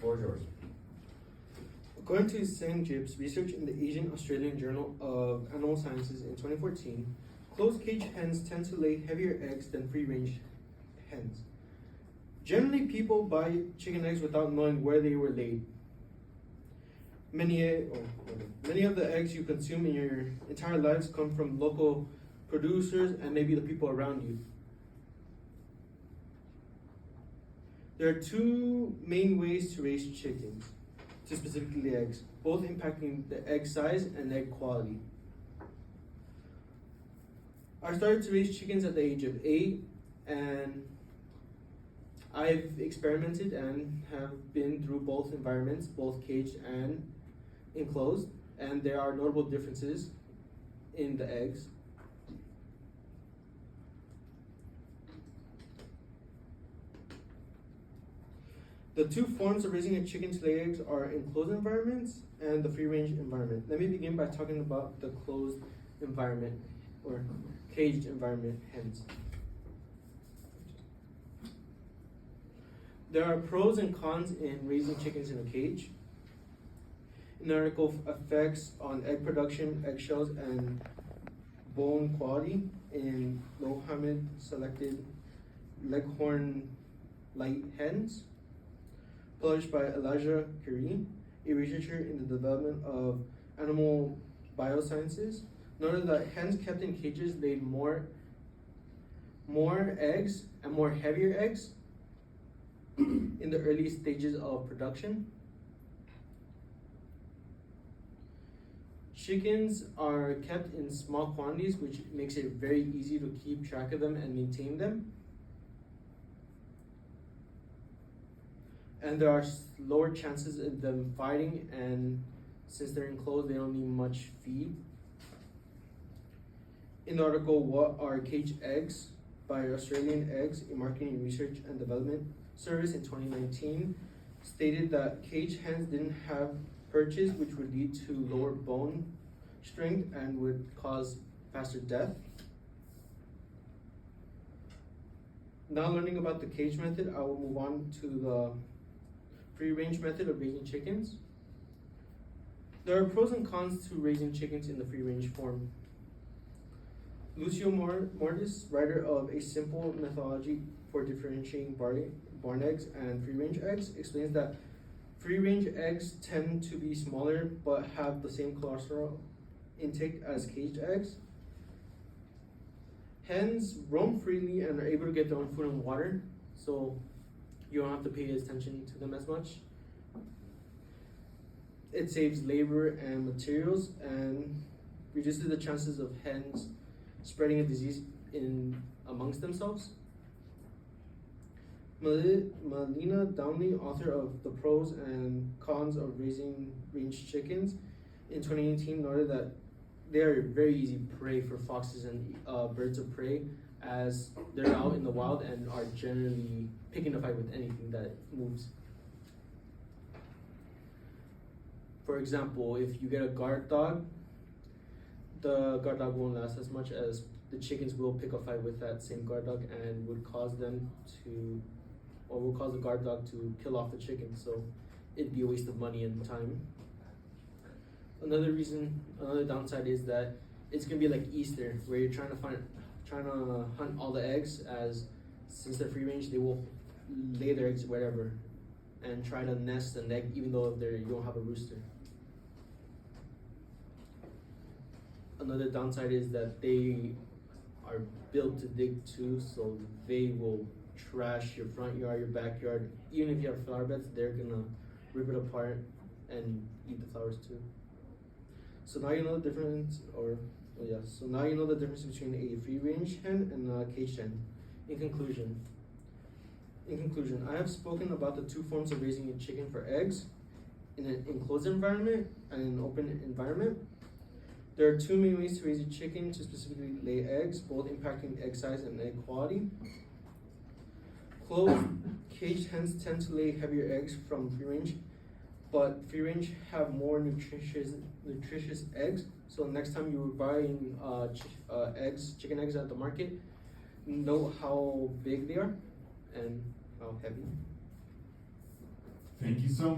Floor is yours. According to Sang Jib's research in the Asian Australian Journal of Animal Sciences in 2014, closed cage hens tend to lay heavier eggs than free-range hens. Generally, people buy chicken eggs without knowing where they were laid. Many of the eggs you consume in your entire lives come from local producers and maybe the people around you. There are two main ways to raise chickens, to specifically lay eggs, both impacting the egg size and egg quality. I started to raise chickens at the age of 8, and I've experimented and have been through both environments, both caged and enclosed, and there are notable differences in the eggs. The two forms of raising a chicken to lay eggs are enclosed environments and the free-range environment. Let me begin by talking about the closed environment or caged environment hens. There are pros and cons in raising chickens in a cage. An article effects on egg production, eggshells, and bone quality in Mohammed selected Leghorn light hens, published by Elijah Kareem, a researcher in the development of animal biosciences, noted that hens kept in cages laid more eggs and more heavier eggs in the early stages of production. Chickens are kept in small quantities, which makes it very easy to keep track of them and maintain them. And there are lower chances of them fighting, and since they're enclosed, they don't need much feed. In the article, What Are Caged Eggs? By Australian Eggs, a marketing research and development service in 2019, stated that caged hens didn't have perches, which would lead to lower bone strength and would cause faster death. Now learning about the cage method, I will move on to the free-range method of raising chickens. There are pros and cons to raising chickens in the free-range form. Lucio Mortis, writer of A Simple Methodology for Differentiating Barn Eggs and Free-Range Eggs, explains that free-range eggs tend to be smaller but have the same cholesterol intake as caged eggs. Hens roam freely and are able to get their own food and water, so you don't have to pay attention to them as much. It saves labor and materials and reduces the chances of hens spreading a disease amongst themselves. Melina Downey, author of The Pros and Cons of Raising Range Chickens, in 2018 noted that they are very easy prey for foxes and birds of prey, as they're out in the wild and are generally picking a fight with anything that moves. For example, if you get a guard dog, the guard dog won't last as much, as the chickens will pick a fight with that same guard dog and would cause the guard dog to kill off the chicken, so it'd be a waste of money and time. Another downside is that it's gonna be like Easter, where you're trying to hunt all the eggs, as since they're free range, they will lay their eggs wherever and try to nest an egg even though you don't have a rooster. Another downside is that they are built to dig too, so they will trash your front yard, your backyard. Even if you have flower beds, they're gonna rip it apart and eat the flowers too. So now you know the difference, so now you know the difference between a free-range hen and a caged hen. In conclusion, I have spoken about the two forms of raising a chicken for eggs, in an enclosed environment and an open environment. There are two main ways to raise a chicken to specifically lay eggs, both impacting egg size and egg quality. Closed caged hens tend to lay heavier eggs from free-range, but free-range have more nutritious eggs. So next time you're buying chicken eggs at the market, know how big they are and how heavy. Thank you so much.